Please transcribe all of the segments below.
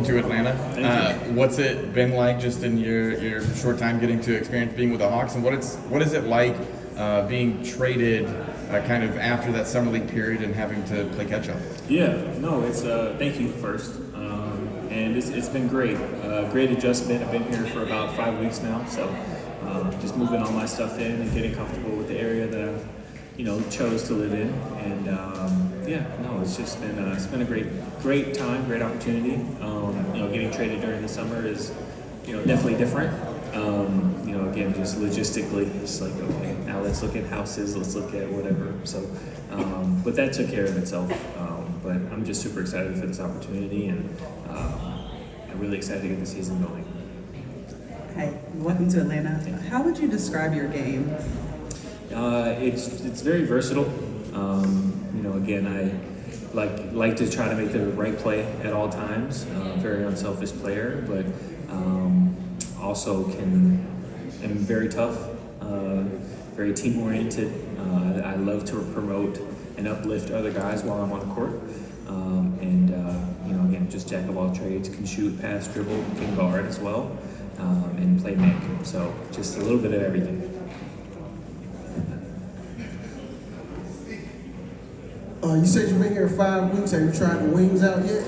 welcome to Atlanta. Thank you. What's it been like just in your short time getting to experience being with the Hawks, and what is it like being traded kind of after that summer league period and having to play catch up? Yeah, no, it's thank you first, and it's been great. Great adjustment. I've been here for about 5 weeks now, so just moving all my stuff in and getting comfortable with the area that I, chose to live in, and it's been a great time, great opportunity. Getting traded during the summer is definitely different. Again, just logistically, it's like, okay, now let's look at houses, let's look at whatever. So, but that took care of itself. But I'm just super excited for this opportunity, and I'm really excited to get the season going. Hi, welcome to Atlanta. How would you describe your game? It's very versatile. Again, I like to try to make the right play at all times. Very unselfish player, but also am very tough, very team oriented. I love to promote and uplift other guys while I'm on the court. Again, just jack of all trades, can shoot, pass, dribble, can guard as well, and play make. So just a little bit of everything. You said you've been here 5 weeks. Have you tried the wings out yet?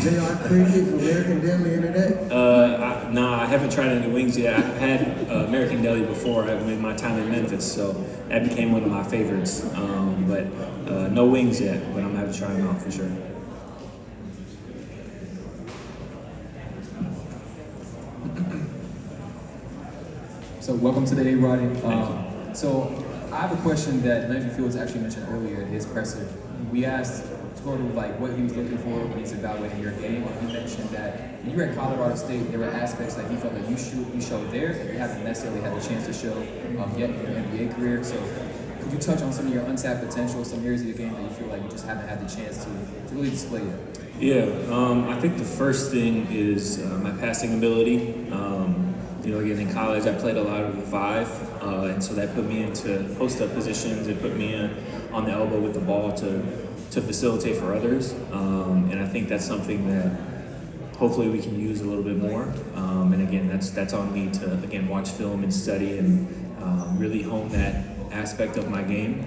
JR Cricket, American Deli, any of that? I haven't tried any wings yet. I've had American Deli before. I made my time in Memphis, so that became one of my favorites. But no wings yet, but I'm gonna have to try them out for sure. So welcome to the day, Roddy. So I have a question that Landry Fields actually mentioned earlier in his presser. We asked sort of like what he was looking for when he's evaluating your game. He mentioned that when you were at Colorado State, there were aspects that he felt like you showed there that you haven't necessarily had the chance to show yet in your NBA career. So could you touch on some of your untapped potential, some areas of your game that you feel like you just haven't had the chance to really display yet? Yeah, I think the first thing is my passing ability. Again, in college, I played a lot of the five, and so that put me into post-up positions. It put me on the elbow with the ball to facilitate for others, and I think that's something that hopefully we can use a little bit more. And again, that's on me to again watch film and study and really hone that aspect of my game,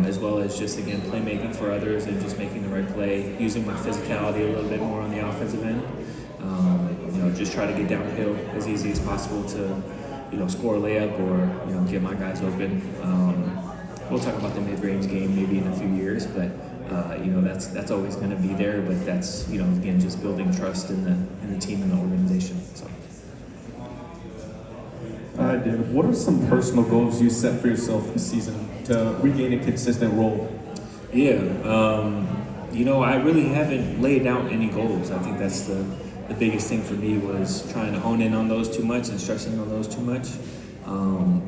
as well as just again playmaking for others and just making the right play, using my physicality a little bit more on the offensive end. Just try to get downhill as easy as possible to, score a layup or, get my guys open. We'll talk about the mid-range game maybe in a few years, but, that's always going to be there. But that's, again, just building trust in the team and the organization. So. All right, David. What are some personal goals you set for yourself this season to regain a consistent role? Yeah, I really haven't laid out any goals. I think that's the biggest thing for me was trying to hone in on those too much and stressing on those too much,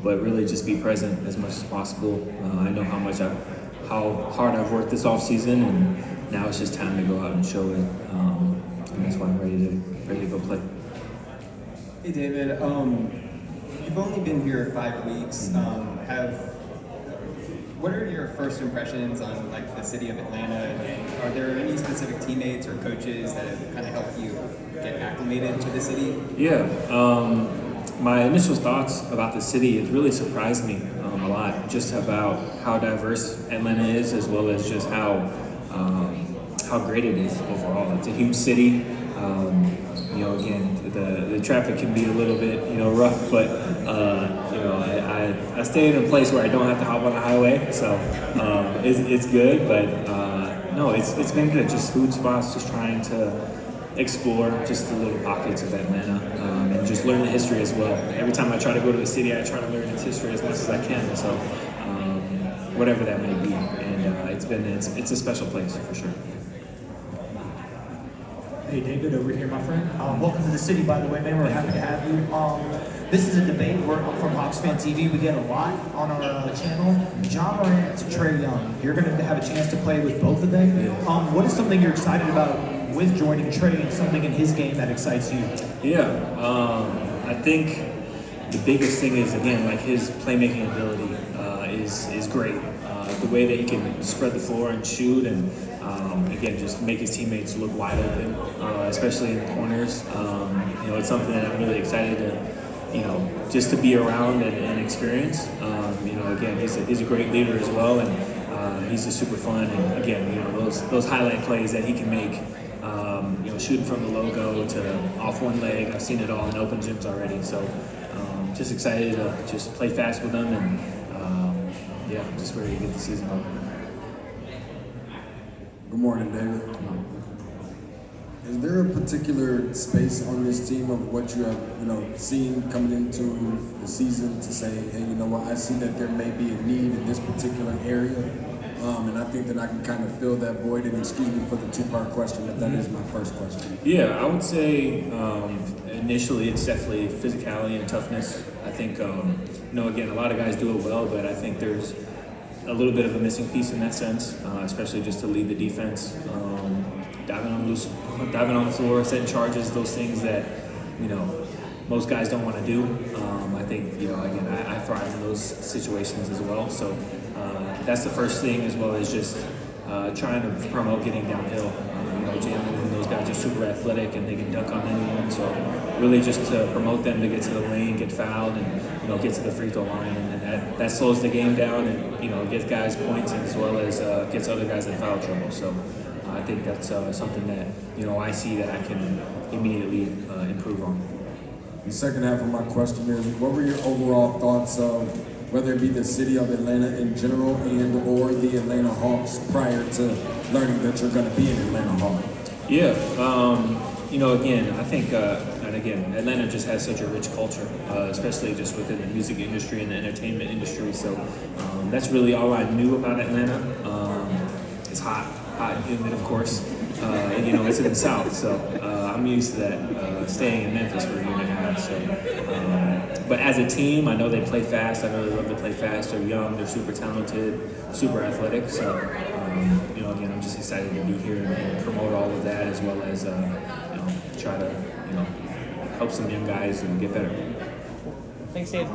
but really just be present as much as possible. I know how hard I've worked this off season, and now it's just time to go out and show it, and that's why I'm ready to go play. Hey David, you've only been here 5 weeks. What are your first impressions on the city of Atlanta, and are there any specific teammates or coaches that have kind of helped you get acclimated to the city? Yeah, my initial thoughts about the city, it really surprised me a lot, just about how diverse Atlanta is, as well as just how great it is overall. It's a huge city. Again, the traffic can be a little bit, rough, but I stay in a place where I don't have to hop on the highway, so it's good. But no, it's been good. Just food spots, just trying to explore just the little pockets of Atlanta, and just learn the history as well. Every time I try to go to a city, I try to learn its history as much as I can. So whatever that may be, and it's a special place for sure. Hey David, over here, my friend. Welcome to the city, by the way, man. We're happy to have you. This is a debate. We're from Hawks Fan TV. We get a lot on our channel. John Morant to Trey Young. You're going to have a chance to play with both of them. What is something you're excited about with joining Trey, and something in his game that excites you? Yeah, I think the biggest thing is, again, his playmaking ability is great. The way that he can spread the floor and shoot, and again, just make his teammates look wide open, especially in the corners. It's something that I'm really excited to, just to be around and experience. Again, he's a great leader as well, and he's just super fun. And again, those highlight plays that he can make, shooting from the logo to off one leg. I've seen it all in open gyms already. So just excited to just play fast with him, and I'm just ready to get the season going. Good morning, David. Is there a particular space on this team of what you have, seen coming into the season to say, hey, I see that there may be a need in this particular area, and I think that I can kind of fill that void. And excuse me for the two-part question, but that is my first question. Yeah, I would say initially it's definitely physicality and toughness. I think, again, a lot of guys do it well, but I think there's a little bit of a missing piece in that sense, especially just to lead the defense, diving on the floor, setting charges, those things that most guys don't want to do. I think again, I thrive in those situations as well. So that's the first thing, as well as just trying to promote getting downhill. Jalen and those guys are super athletic and they can dunk on anyone. So really just to promote them to get to the lane, get fouled, and get to the free throw line, and that slows the game down and gets guys points, as well as gets other guys in foul trouble. So I think that's something that I see that I can immediately improve on. The second half of my question is, what were your overall thoughts of whether it be the city of Atlanta in general and or the Atlanta Hawks prior to learning that you're going to be an Atlanta Hawk? Yeah, again, I think, and again, Atlanta just has such a rich culture, especially just within the music industry and the entertainment industry. So that's really all I knew about Atlanta. It's hot and humid, of course. It's in the South, so I'm used to that, staying in Memphis for a year and a half. So, but as a team, I know they play fast. I know they love to play fast. They're young. They're super talented, super athletic. So, again, I'm just excited to be here and promote all of that, as well as try to help some young guys and get better. Thanks, Dave.